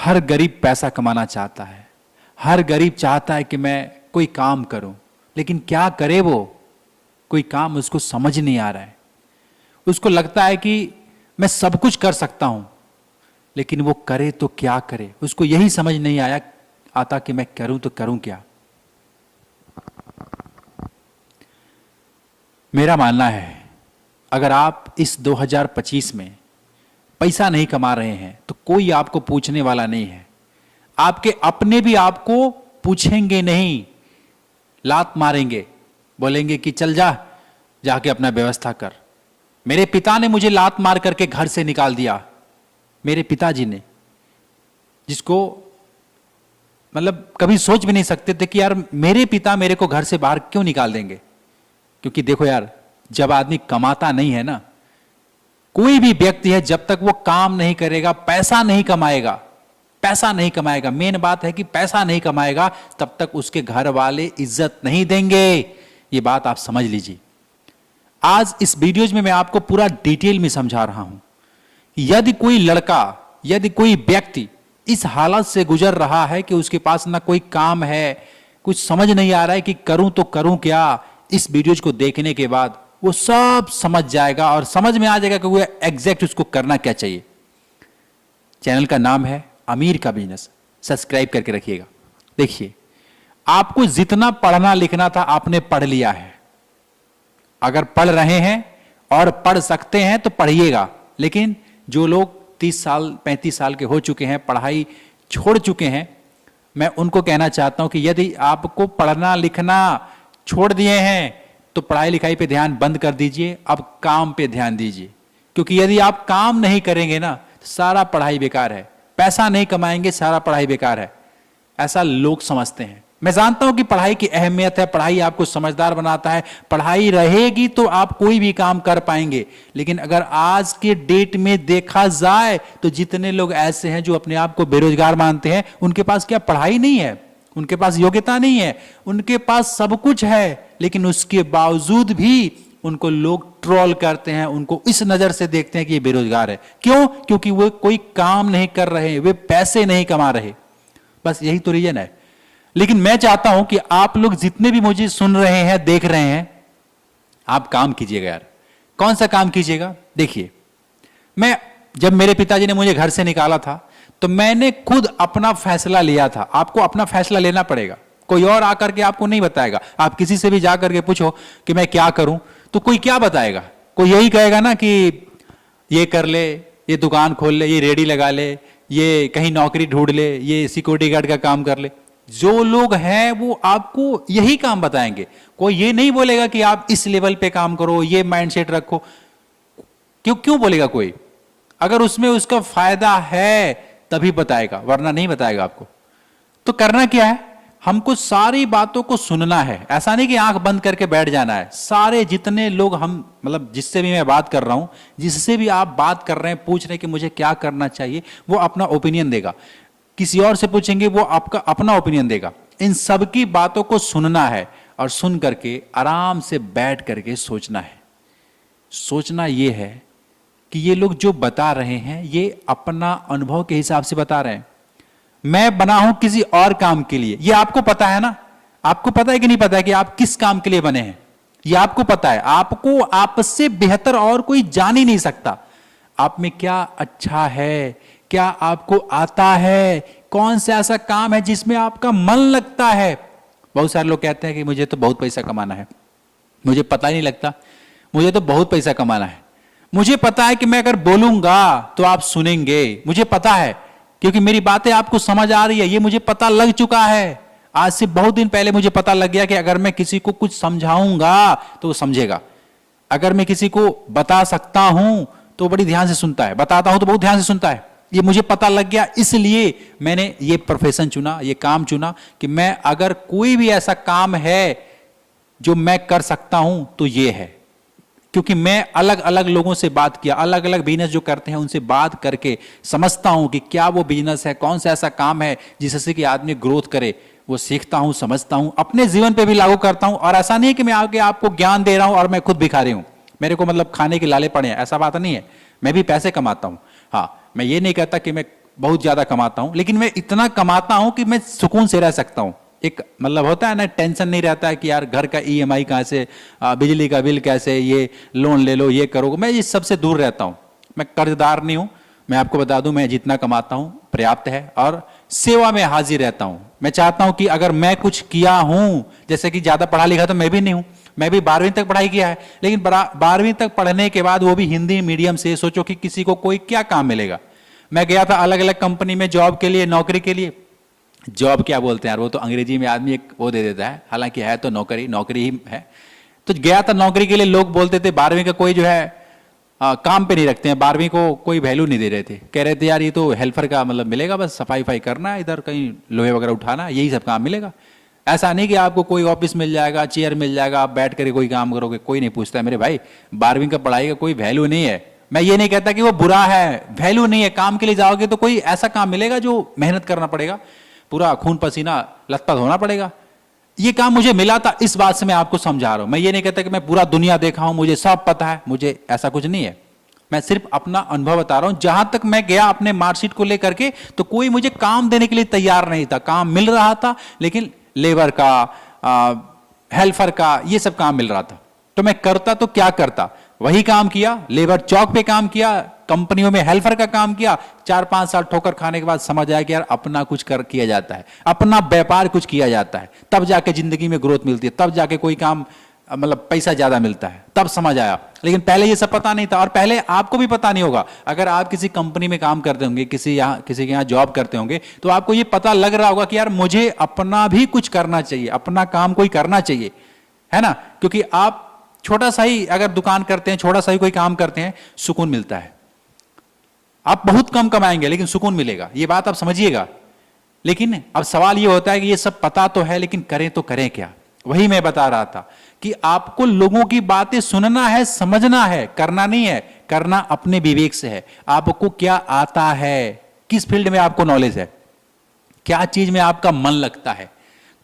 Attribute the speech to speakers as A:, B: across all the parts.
A: हर गरीब पैसा कमाना चाहता है, हर गरीब चाहता है कि मैं कोई काम करूं, लेकिन क्या करे वो, कोई काम उसको समझ नहीं आ रहा है। उसको लगता है कि मैं सब कुछ कर सकता हूं, लेकिन वो करे तो क्या करे, उसको यही समझ नहीं आता कि मैं करूं तो करूं क्या। मेरा मानना है अगर आप इस 2025 में पैसा नहीं कमा रहे हैं तो कोई आपको पूछने वाला नहीं है। आपके अपने भी आपको पूछेंगे नहीं, लात मारेंगे, बोलेंगे कि चल जा, जाके अपना व्यवस्था कर। मेरे पिता ने मुझे लात मार करके घर से निकाल दिया, मेरे पिताजी ने, जिसको मतलब कभी सोच भी नहीं सकते थे कि यार मेरे पिता मेरे को घर से बाहर क्यों निकाल देंगे। क्योंकि देखो यार, जब आदमी कमाता नहीं है ना, कोई भी व्यक्ति है जब तक वो काम नहीं करेगा, पैसा नहीं कमाएगा, पैसा नहीं कमाएगा, मेन बात है कि पैसा नहीं कमाएगा, तब तक उसके घर वाले इज्जत नहीं देंगे। ये बात आप समझ लीजिए। आज इस वीडियोज में मैं आपको पूरा डिटेल में समझा रहा हूं। यदि कोई लड़का, यदि कोई व्यक्ति इस हालत से गुजर रहा है कि उसके पास ना कोई काम है, कुछ समझ नहीं आ रहा है कि करूं तो करूं क्या, इस वीडियोज को देखने के बाद वो सब समझ जाएगा और समझ में आ जाएगा कि वो एग्जैक्ट उसको करना क्या चाहिए। चैनल का नाम है अमीर का बिजनेस, सब्सक्राइब करके रखिएगा। देखिए, आपको जितना पढ़ना लिखना था आपने पढ़ लिया है। अगर पढ़ रहे हैं और पढ़ सकते हैं तो पढ़िएगा, लेकिन जो लोग 30 साल 35 साल के हो चुके हैं, पढ़ाई छोड़ चुके हैं, मैं उनको कहना चाहता हूं कि यदि आपको पढ़ना लिखना छोड़ दिए हैं तो पढ़ाई लिखाई पे ध्यान बंद कर दीजिए, अब काम पे ध्यान दीजिए। क्योंकि यदि आप काम नहीं करेंगे ना तो सारा पढ़ाई बेकार है, पैसा नहीं कमाएंगे सारा पढ़ाई बेकार है, ऐसा लोग समझते हैं। मैं जानता हूं कि पढ़ाई की अहमियत है, पढ़ाई आपको समझदार बनाता है, पढ़ाई रहेगी तो आप कोई भी काम कर पाएंगे। लेकिन अगर आज के डेट में देखा जाए तो जितने लोग ऐसे हैं जो अपने आप को बेरोजगार मानते हैं, उनके पास क्या पढ़ाई नहीं है, उनके पास योग्यता नहीं है, उनके पास सब कुछ है, लेकिन उसके बावजूद भी उनको लोग ट्रोल करते हैं, उनको इस नजर से देखते हैं कि ये बेरोजगार है। क्यों? क्योंकि वो कोई काम नहीं कर रहे, वे पैसे नहीं कमा रहे, बस यही तो रीजन है। लेकिन मैं चाहता हूं कि आप लोग जितने भी मुझे सुन रहे हैं, देख रहे हैं, आप काम कीजिएगा यार। कौन सा काम कीजिएगा? देखिए, मैं जब मेरे पिताजी ने मुझे घर से निकाला था तो मैंने खुद अपना फैसला लिया था। आपको अपना फैसला लेना पड़ेगा, कोई और आकर के आपको नहीं बताएगा। आप किसी से भी जाकर के पूछो कि मैं क्या करूं, तो कोई क्या बताएगा? कोई यही कहेगा ना कि ये कर ले, ये दुकान खोल ले, ये रेडी लगा ले, ये कहीं नौकरी ढूंढ ले, ये सिक्योरिटी गार्ड का काम कर ले। जो लोग हैं वो आपको यही काम बताएंगे, कोई ये नहीं बोलेगा कि आप इस लेवल पे काम करो, ये माइंडसेट रखो। क्यों बोलेगा कोई? अगर उसमें उसका फायदा है तभी बताएगा, वरना नहीं बताएगा आपको। तो करना क्या है? हमको सारी बातों को सुनना है, ऐसा नहीं कि आंख बंद करके बैठ जाना है। सारे जितने लोग हम मतलब जिससे भी मैं बात कर रहा हूं, जिससे भी आप बात कर रहे हैं, पूछ रहे हैं कि मुझे क्या करना चाहिए, वो अपना ओपिनियन देगा। किसी और से पूछेंगे, वो आपका अपना ओपिनियन देगा। इन सबकी बातों को सुनना है और सुन करके आराम से बैठ करके सोचना है। सोचना यह है कि ये लोग जो बता रहे हैं ये अपना अनुभव के हिसाब से बता रहे हैं। मैं बना हूं किसी और काम के लिए, ये आपको पता है ना? आपको पता है कि नहीं पता है कि आप किस काम के लिए बने हैं? ये आपको पता है। आपको आपसे बेहतर और कोई जान ही नहीं सकता आप में क्या अच्छा है, क्या आपको आता है, कौन सा ऐसा काम है जिसमें आपका मन लगता है। बहुत सारे लोग कहते हैं कि मुझे तो बहुत पैसा कमाना है, मुझे पता ही नहीं लगता, मुझे तो बहुत पैसा कमाना है। मुझे पता है कि मैं अगर बोलूंगा तो आप सुनेंगे, मुझे पता है, क्योंकि मेरी बातें आपको समझ आ रही है, ये मुझे पता लग चुका है। आज से बहुत दिन पहले मुझे पता लग गया कि अगर मैं किसी को कुछ समझाऊंगा तो वो समझेगा। अगर मैं किसी को बता सकता हूं तो बड़ी ध्यान से सुनता है, बताता हूं तो बहुत ध्यान से सुनता है। ये मुझे पता लग गया, इसलिए मैंने ये प्रोफेशन चुना, ये काम चुना कि मैं अगर कोई भी ऐसा काम है जो मैं कर सकता हूं तो ये है। क्योंकि मैं अलग अलग लोगों से बात किया, अलग अलग बिजनेस जो करते हैं उनसे बात करके समझता हूं कि क्या वो बिजनेस है, कौन सा ऐसा काम है जिससे कि आदमी ग्रोथ करे। वो सीखता हूं, समझता हूं, अपने जीवन पे भी लागू करता हूं। और ऐसा नहीं है कि मैं आगे आपको ज्ञान दे रहा हूं और मैं खुद भिखारी हूं, मेरे को मतलब खाने के लाले पड़े हैं, ऐसा बात नहीं है। मैं भी पैसे कमाता हूं। हाँ, मैं ये नहीं कहता कि मैं बहुत ज्यादा कमाता हूं, लेकिन मैं इतना कमाता हूं कि मैं सुकून से रह सकता हूं। एक मतलब होता है ना, टेंशन नहीं रहता है कि यार घर का ईएमआई कहाँ से, बिजली का बिल कैसे, ये लोन ले लो, ये करो। मैं इस सबसे दूर रहता हूं, मैं कर्जदार नहीं हूं। मैं आपको बता दूं, मैं जितना कमाता हूं पर्याप्त है और सेवा में हाजिर रहता हूं। मैं चाहता हूं कि अगर मैं कुछ किया हूं, जैसे कि ज्यादा पढ़ा लिखा तो मैं भी नहीं हूं, मैं भी 12वीं तक पढ़ाई किया है, लेकिन 12वीं तक पढ़ने के बाद वो भी हिंदी मीडियम से। सोचो कि किसी को कोई क्या काम मिलेगा। मैं गया था अलग अलग कंपनी में जॉब के लिए, नौकरी के लिए। जॉब क्या बोलते हैं यार, वो तो अंग्रेजी में आदमी एक वो दे देता है, हालांकि है तो नौकरी, नौकरी ही है। तो गया था नौकरी के लिए, लोग बोलते थे 12वीं का कोई जो है काम पे नहीं रखते हैं, 12वीं को कोई वैल्यू नहीं दे रहे थे। कह रहे थे यार ये तो हेल्पर का मतलब मिलेगा, बस सफाई वफाई करना है, इधर कहीं लोहे वगैरह उठाना, यही सब काम मिलेगा। ऐसा नहीं कि आपको कोई ऑफिस मिल जाएगा, चेयर मिल जाएगा, आप बैठ कर कोई काम करोगे। कोई नहीं पूछता है मेरे भाई, 12वीं का पढ़ाई का कोई वैल्यू नहीं है। मैं ये नहीं कहता कि वो बुरा है, वैल्यू नहीं है। काम के लिए जाओगे तो कोई ऐसा काम मिलेगा जो मेहनत करना पड़ेगा, पूरा खून पसीना लथपथ होना पड़ेगा। ये काम मुझे मिला था, इस बात से मैं आपको समझा रहा हूं। मैं ये नहीं कहता कि मैं पूरा दुनिया देखा हूं, मुझे सब पता है, मुझे ऐसा कुछ नहीं है। मैं सिर्फ अपना अनुभव बता रहा हूं। जहां तक मैं गया अपने मार्कशीट को लेकर के, तो कोई मुझे काम देने के लिए तैयार नहीं था। काम मिल रहा था, लेकिन लेबर का, हेल्पर का, ये सब काम मिल रहा था। तो मैं करता तो क्या करता, वही काम किया, लेबर चौक पे काम किया, कंपनियों में हेल्पर का काम किया। 4-5 साल ठोकर खाने के बाद समझ आया कि यार अपना कुछ कर किया जाता है, अपना व्यापार कुछ किया जाता है, तब जाके जिंदगी में ग्रोथ मिलती है, तब जाके कोई काम मतलब पैसा ज्यादा मिलता है, तब समझ आया। लेकिन पहले ये सब पता नहीं था, और पहले आपको भी पता नहीं होगा। अगर आप किसी कंपनी में काम करते होंगे, किसी के यहाँ जॉब करते होंगे, तो आपको ये पता लग रहा होगा कि यार मुझे अपना भी कुछ करना चाहिए, अपना काम कोई करना चाहिए, है ना। क्योंकि आप छोटा सा ही अगर दुकान करते हैं, छोटा सा ही कोई काम करते हैं, सुकून मिलता है। आप बहुत कम कमाएंगे लेकिन सुकून मिलेगा, ये बात आप समझिएगा। लेकिन अब सवाल ये होता है कि ये सब पता तो है, लेकिन करें तो करें क्या। वही मैं बता रहा था कि आपको लोगों की बातें सुनना है, समझना है, करना नहीं है। करना अपने विवेक से है। आपको क्या आता है, किस फील्ड में आपको नॉलेज है, क्या चीज में आपका मन लगता है,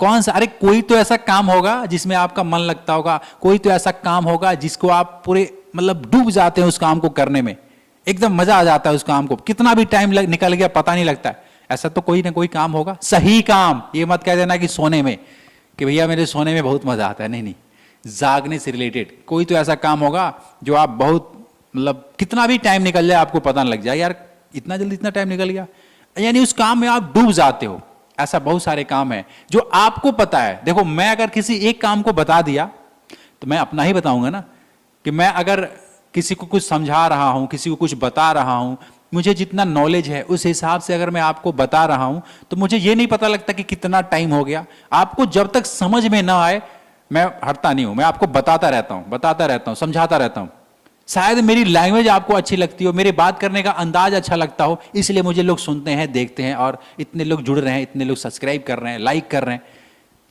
A: कौन सा। अरे कोई तो ऐसा काम होगा जिसमें आपका मन लगता होगा, कोई तो ऐसा काम होगा जिसको आप पूरे मतलब डूब जाते हैं उस काम को करने में, एकदम मजा आ जाता है उस काम को, कितना भी टाइम निकल गया पता नहीं लगता है। ऐसा तो कोई ना कोई काम होगा, सही काम। ये मत कह देना कि सोने में, कि भैया मेरे सोने में बहुत मजा आता है, नहीं नहीं, जागने से रिलेटेड कोई तो ऐसा काम होगा जो आप बहुत मतलब कितना भी टाइम निकल जाए आपको पता नहीं लग जाए, यार इतना जल्दी इतना टाइम निकल गया, यानी उस काम में आप डूब जाते हो। ऐसा बहुत सारे काम है जो आपको पता है। देखो, मैं अगर किसी एक काम को बता दिया तो मैं अपना ही बताऊंगा ना, कि मैं अगर किसी को कुछ समझा रहा हूं, किसी को कुछ बता रहा हूं, मुझे जितना नॉलेज है उस हिसाब से अगर मैं आपको बता रहा हूं, तो मुझे ये नहीं पता लगता कि कितना टाइम हो गया। आपको जब तक समझ में ना आए मैं हटता नहीं हूं, मैं आपको बताता रहता हूं, समझाता रहता हूं। शायद मेरी लैंग्वेज आपको अच्छी लगती हो, मेरे बात करने का अंदाज अच्छा लगता हो, इसलिए मुझे लोग सुनते हैं, देखते हैं, और इतने लोग जुड़ रहे हैं, इतने लोग सब्सक्राइब कर रहे हैं, लाइक कर रहे हैं।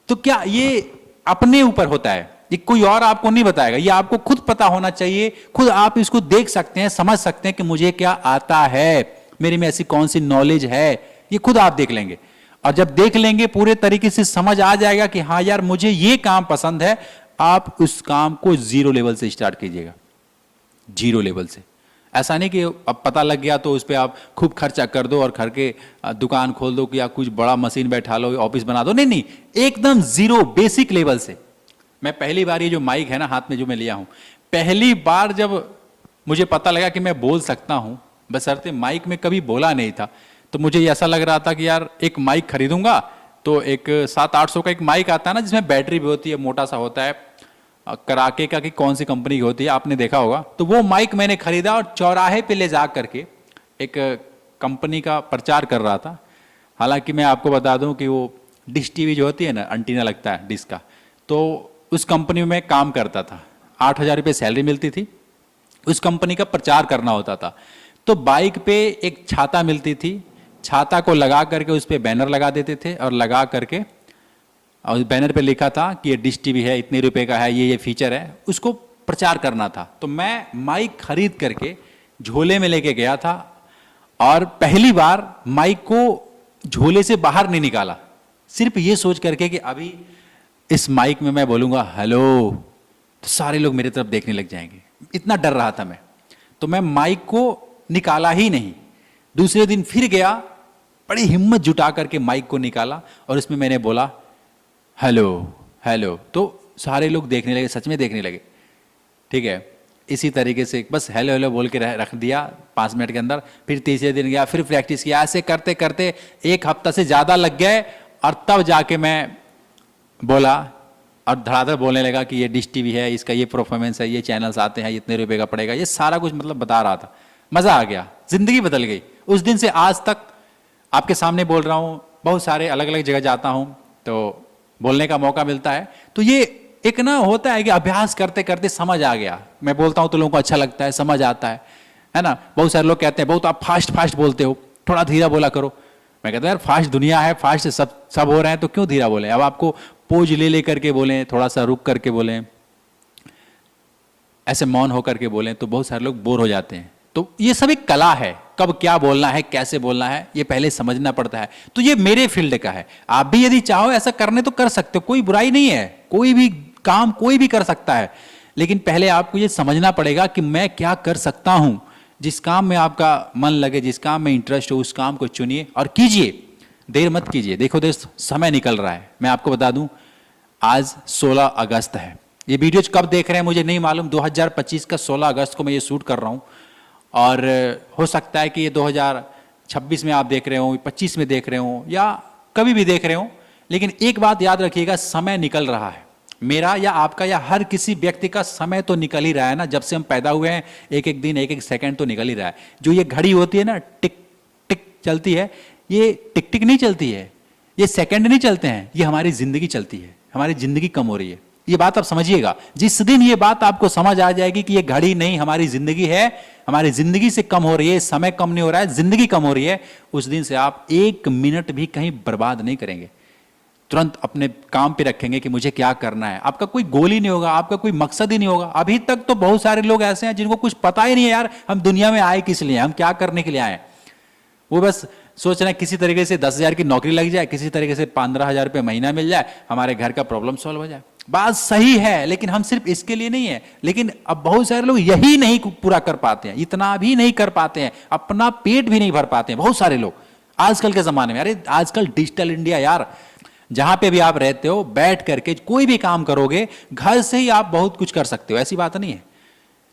A: तो क्या ये अपने ऊपर होता है, ये कोई और आपको नहीं बताएगा, ये आपको खुद पता होना चाहिए। खुद आप इसको देख सकते हैं, समझ सकते हैं कि मुझे क्या आता है, मेरे में ऐसी कौन सी नॉलेज है, ये खुद आप देख लेंगे। और जब देख लेंगे पूरे तरीके से समझ आ जाएगा कि हाँ यार मुझे ये काम पसंद है, आप उस काम को 0 लेवल से स्टार्ट कीजिएगा, 0 लेवल से। ऐसा नहीं कि अब पता लग गया तो उस पर आप खूब खर्चा कर दो और घर के दुकान खोल दो, कि या कुछ बड़ा मशीन बैठा लो, ऑफिस बना दो। नहीं नहीं, एकदम 0 बेसिक लेवल से। मैं पहली बार ये जो माइक है ना हाथ में जो मैं लिया हूं, पहली बार जब मुझे पता लगा कि मैं बोल सकता हूं, बशर्ते माइक में कभी बोला नहीं था, तो मुझे ऐसा लग रहा था कि यार एक माइक खरीदूंगा तो एक 700-800 का एक माइक आता है ना, जिसमें बैटरी भी होती है, मोटा सा होता है, कराके का कि कौन सी कंपनी की होती है, आपने देखा होगा। तो वो माइक मैंने खरीदा और चौराहे पे ले जा करके एक कंपनी का प्रचार कर रहा था। हालांकि मैं आपको बता दूं कि वो डिश टीवी जो होती है ना, एंटीना लगता है डिश का, तो उस कंपनी में काम करता था। 8,000 रुपये सैलरी मिलती थी, उस कंपनी का प्रचार करना होता था। तो बाइक पे एक छाता मिलती थी, छाता को लगा करके उस पर बैनर लगा देते थे, और लगा करके और उस बैनर पे लिखा था कि ये डिश टीवी है, इतने रुपए का है, ये फीचर है, उसको प्रचार करना था। तो मैं माइक खरीद करके झोले में लेके गया था, और पहली बार माइक को झोले से बाहर नहीं निकाला, सिर्फ ये सोच करके कि अभी इस माइक में मैं बोलूंगा हेलो, तो सारे लोग मेरी तरफ देखने लग जाएंगे। इतना डर रहा था मैं, तो मैं माइक को निकाला ही नहीं। दूसरे दिन फिर गया बड़ी हिम्मत जुटा करके माइक को निकाला और उसमें मैंने बोला हेलो हेलो, तो सारे लोग देखने लगे, सच में देखने लगे। ठीक है, इसी तरीके से बस हेलो हेलो बोल के रख दिया 5 मिनट के अंदर। फिर तीसरे दिन गया, फिर प्रैक्टिस किया, ऐसे करते करते 1 हफ्ता से ज़्यादा लग गए और तब जाके मैं बोला और धड़ाधड़ बोलने लगा कि ये डिश टीवी है, इसका ये परफॉर्मेंस है, ये चैनल्स आते हैं, इतने रुपए का पड़ेगा, ये सारा कुछ मतलब बता रहा था। मज़ा आ गया, ज़िंदगी बदल गई। उस दिन से आज तक आपके सामने बोल रहा हूँ, बहुत सारे अलग अलग जगह जाता हूँ तो बोलने का मौका मिलता है। तो ये एक ना होता है कि अभ्यास करते करते समझ आ गया। मैं बोलता हूँ तो लोगों को अच्छा लगता है, समझ आता है ना। बहुत सारे लोग कहते हैं बहुत आप फास्ट फास्ट बोलते हो, थोड़ा धीरा बोला करो। मैं कहता हूँ यार फास्ट दुनिया है, फास्ट सब हो रहे हैं तो क्यों धीरा बोलें। अब आपको पोज ले करके बोलें, थोड़ा सा रुक करके बोलें, ऐसे मौन होकर के बोलें तो बहुत सारे लोग बोर हो जाते हैं। तो ये सब एक कला है, कब क्या बोलना है, कैसे बोलना है, ये पहले समझना पड़ता है। तो ये मेरे फील्ड का है। आप भी यदि चाहो ऐसा करने तो कर सकते हो, कोई बुराई नहीं है, कोई भी काम कोई भी कर सकता है। लेकिन पहले आपको ये समझना पड़ेगा कि मैं क्या कर सकता हूं। जिस काम में आपका मन लगे, जिस काम में इंटरेस्ट हो, उस काम को चुनिए और कीजिए, देर मत कीजिए। देखो दोस्त, समय निकल रहा है। मैं आपको बता दूं, आज 16 अगस्त है। ये वीडियो कब देख रहे हैं मुझे नहीं मालूम। 2025 का 16 अगस्त को मैं ये शूट कर रहा हूं और हो सकता है कि ये 2026 में आप देख रहे हो, 25 में देख रहे हो या कभी भी देख रहे हो। लेकिन एक बात याद रखिएगा, समय निकल रहा है। मेरा या आपका या हर किसी व्यक्ति का समय तो निकल ही रहा है ना। जब से हम पैदा हुए हैं, एक एक दिन, एक एक सेकंड तो निकल ही रहा है। जो ये घड़ी होती है ना, टिक टिक चलती है, ये टिक टिक नहीं चलती है, ये सेकंड नहीं चलते हैं, ये हमारी जिंदगी चलती है। हमारी जिंदगी कम हो रही है, ये बात आप समझिएगा। जिस दिन ये बात आपको समझ आ जाएगी कि ये घड़ी नहीं, हमारी जिंदगी है, हमारी जिंदगी से कम हो रही है, समय कम नहीं हो रहा है, जिंदगी कम हो रही है, उस दिन से आप 1 मिनट भी कहीं बर्बाद नहीं करेंगे। तुरंत अपने काम पे रखेंगे कि मुझे क्या करना है। आपका कोई गोल ही नहीं होगा, आपका कोई मकसद ही नहीं होगा। अभी तक तो बहुत सारे लोग ऐसे हैं जिनको कुछ पता ही नहीं है यार, हम दुनिया में आए किस लिए, हम क्या करने के लिए आए। वो बस सोच रहे हैं किसी तरीके से 10,000 की नौकरी लग जाए, किसी तरीके से 15,000 रुपये महीना मिल जाए, हमारे घर का प्रॉब्लम सॉल्व हो जाए। बात सही है, लेकिन हम सिर्फ इसके लिए नहीं है। लेकिन अब बहुत सारे लोग यही नहीं पूरा कर पाते हैं, इतना भी नहीं कर पाते हैं, अपना पेट भी नहीं भर पाते हैं बहुत सारे लोग आजकल के जमाने में। अरे आजकल डिजिटल इंडिया यार, जहां पे भी आप रहते हो बैठ करके कोई भी काम करोगे, घर से ही आप बहुत कुछ कर सकते हो, ऐसी बात नहीं है।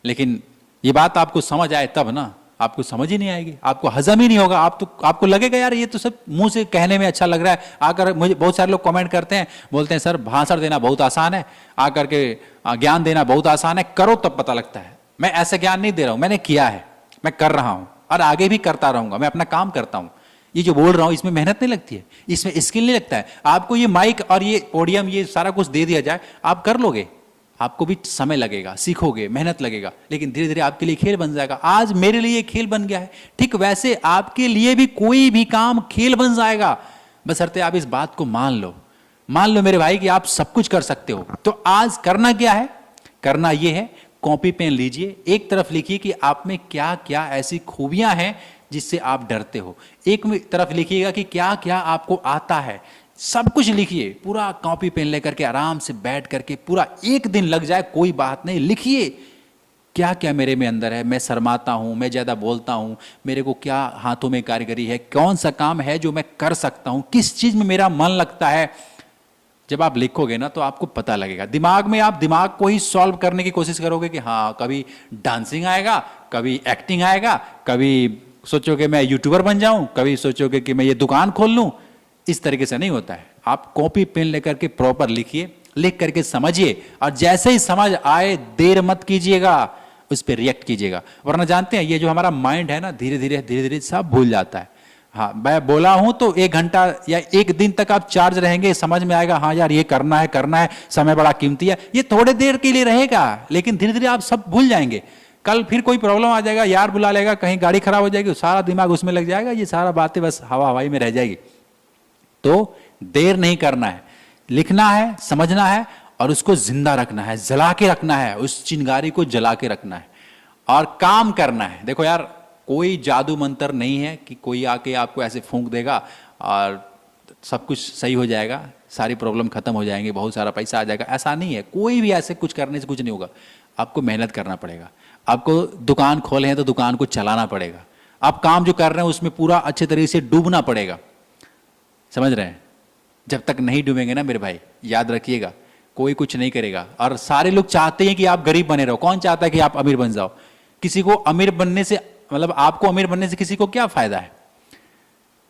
A: लेकिन ये बात आपको समझ आए तब ना, आपको समझ ही नहीं आएगी, आपको हजम ही नहीं होगा। आपको लगेगा यार ये तो सब मुंह से कहने में अच्छा लग रहा है। आकर मुझे बहुत सारे लोग कमेंट करते हैं, बोलते हैं सर भाषण देना बहुत आसान है, आकर के ज्ञान देना बहुत आसान है, करो तब पता लगता है। मैं ऐसा ज्ञान नहीं दे रहा हूं, मैंने किया है, मैं कर रहा हूं और आगे भी करता रहूंगा। मैं अपना काम करता हूं। ये जो बोल रहा हूं इसमें मेहनत नहीं लगती है, इसमें स्किल नहीं लगता है। आपको ये माइक और ये पोडियम ये सारा कुछ दे दिया जाए, आप कर लोगे। आपको भी समय लगेगा, सीखोगे, मेहनत लगेगा, लेकिन धीरे धीरे आपके लिए खेल बन जाएगा। आज मेरे लिए खेल बन गया है, ठीक वैसे आपके लिए भी कोई भी काम खेल बन जाएगा, बशर्ते आप इस बात को मान लो। मान लो मेरे भाई कि आप सब कुछ कर सकते हो। तो आज करना क्या है? करना यह है, कॉपी पेन लीजिए, एक तरफ लिखिए कि आप में क्या क्या ऐसी खूबियां हैं जिससे आप डरते हो। एक तरफ लिखिएगा कि क्या क्या आपको आता है, सब कुछ लिखिए। पूरा कॉपी पेन लेकर के आराम से बैठ करके पूरा 1 दिन लग जाए कोई बात नहीं, लिखिए क्या क्या मेरे में अंदर है। मैं शर्माता हूं, मैं ज्यादा बोलता हूं, मेरे को क्या हाथों में कारीगरी है, कौन सा काम है जो मैं कर सकता हूं, किस चीज में मेरा मन लगता है। जब आप लिखोगे ना तो आपको पता लगेगा। दिमाग में आप दिमाग को ही सॉल्व करने की कोशिश करोगे कि हाँ कभी डांसिंग आएगा, कभी एक्टिंग आएगा, कभी सोचोगे मैं यूट्यूबर बन जाऊं, कभी सोचोगे कि मैं ये दुकान खोल लूं। इस तरीके से नहीं होता है। आप कॉपी पेन लेकर के प्रॉपर लिखिए, लिख करके समझिए और जैसे ही समझ आए देर मत कीजिएगा, उस पर रिएक्ट कीजिएगा। वरना जानते हैं ये जो हमारा माइंड है ना, धीरे धीरे सब भूल जाता है। हाँ मैं बोला हूं तो 1 घंटा या 1 दिन तक आप चार्ज रहेंगे, समझ में आएगा हाँ यार ये करना है, समय बड़ा कीमती है। ये थोड़े देर के लिए रहेगा, लेकिन धीरे धीरे आप सब भूल जाएंगे। कल फिर कोई प्रॉब्लम आ जाएगा, यार बुला लेगा, कहीं गाड़ी खराब हो जाएगी, सारा दिमाग उसमें लग जाएगा, ये सारा बातें बस हवाई में रह जाएगी। तो देर नहीं करना है, लिखना है, समझना है और उसको जिंदा रखना है, जला के रखना है, उस चिंगारी को जला के रखना है और काम करना है। देखो यार कोई जादू मंत्र नहीं है कि कोई आके आपको ऐसे फूंक देगा और सब कुछ सही हो जाएगा, सारी प्रॉब्लम खत्म हो जाएंगे, बहुत सारा पैसा आ जाएगा। ऐसा नहीं है, कोई भी ऐसे कुछ करने से कुछ नहीं होगा। आपको मेहनत करना पड़ेगा। आपको दुकान खोले हैं तो दुकान को चलाना पड़ेगा। आप काम जो कर रहे हैं उसमें पूरा अच्छे तरीके से डूबना पड़ेगा, समझ रहे हैं? जब तक नहीं डूबेंगे ना मेरे भाई, याद रखिएगा, कोई कुछ नहीं करेगा। और सारे लोग चाहते हैं कि आप गरीब बने रहो, कौन चाहता है कि आप अमीर बन जाओ? किसी को अमीर बनने से, मतलब आपको अमीर बनने से किसी को क्या फायदा है?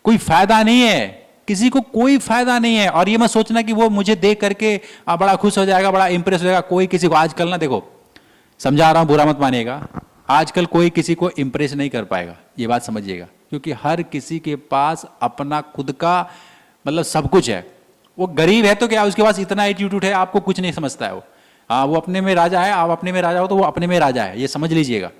A: कोई फायदा नहीं है, किसी को कोई फायदा नहीं है। और ये मत सोचना कि वो मुझे देख करके बड़ा खुश हो जाएगा, बड़ा इंप्रेस हो जाएगा। कोई किसी को आजकल ना, देखो समझा रहा हूं, बुरा मत मानिएगा, आजकल कोई किसी को इंप्रेस नहीं कर पाएगा, ये बात समझिएगा। क्योंकि हर किसी के पास अपना खुद का मतलब सब कुछ है। वो गरीब है तो क्या, उसके पास इतना एटीट्यूड है, आपको कुछ नहीं समझता है वो। हाँ, वो अपने में राजा है, आप अपने में राजा हो तो वो अपने में राजा है, ये समझ लीजिएगा।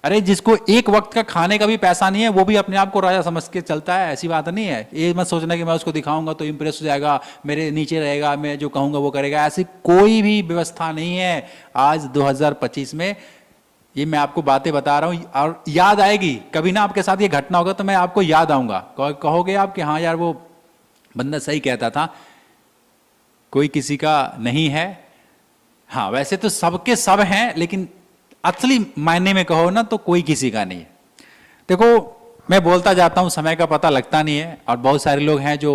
A: अरे जिसको एक वक्त का खाने का भी पैसा नहीं है वो भी अपने आप को राजा समझ के चलता है, ऐसी बात नहीं है। ये मत सोचना कि मैं उसको दिखाऊंगा तो इंप्रेस हो जाएगा, मेरे नीचे रहेगा, मैं जो कहूंगा वो करेगा, ऐसी कोई भी व्यवस्था नहीं है आज 2025 में। ये मैं आपको बातें बता रहा हूं और याद आएगी कभी ना, आपके साथ ये घटना होगा तो मैं आपको याद आऊंगा, कहोगे आप कि हाँ यार वो बंदा सही कहता था, कोई किसी का नहीं है। हाँ, वैसे तो सबके सब हैं, लेकिन असली मायने में कहो ना तो कोई किसी का नहीं है। देखो मैं बोलता जाता हूं, समय का पता लगता नहीं है, और बहुत सारे लोग हैं जो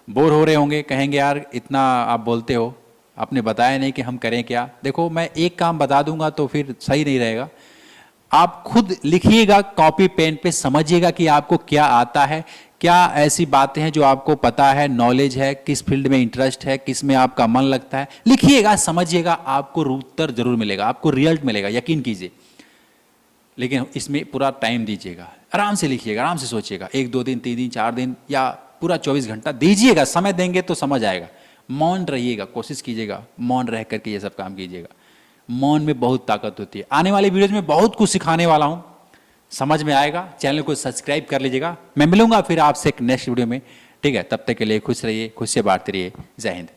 A: बोर हो रहे होंगे, कहेंगे यार इतना आप बोलते हो, आपने बताया नहीं कि हम करें क्या। देखो मैं एक काम बता दूंगा तो फिर सही नहीं रहेगा। आप खुद लिखिएगा कॉपी पेन पे, समझिएगा कि आपको क्या आता है, क्या ऐसी बातें हैं जो आपको पता है, नॉलेज है, किस फील्ड में इंटरेस्ट है, किस में आपका मन लगता है, लिखिएगा, समझिएगा, आपको उत्तर जरूर मिलेगा, आपको रिजल्ट मिलेगा, यकीन कीजिए। लेकिन इसमें पूरा टाइम दीजिएगा, आराम से लिखिएगा, आराम से सोचिएगा, 1 2 दिन 3 दिन 4 दिन या पूरा 24 घंटा दीजिएगा। समय देंगे तो समझ आएगा। मौन रहिएगा, कोशिश कीजिएगा मौन रह करके ये सब काम कीजिएगा। मौन में बहुत ताकत होती है। आने वाले वीडियोज में बहुत कुछ सिखाने वाला हूं, समझ में आएगा। चैनल को सब्सक्राइब कर लीजिएगा। मैं मिलूंगा फिर आपसे एक नेक्स्ट वीडियो में, ठीक है? तब तक के लिए खुश रहिए, खुश से बांटते रहिए। जय हिंद।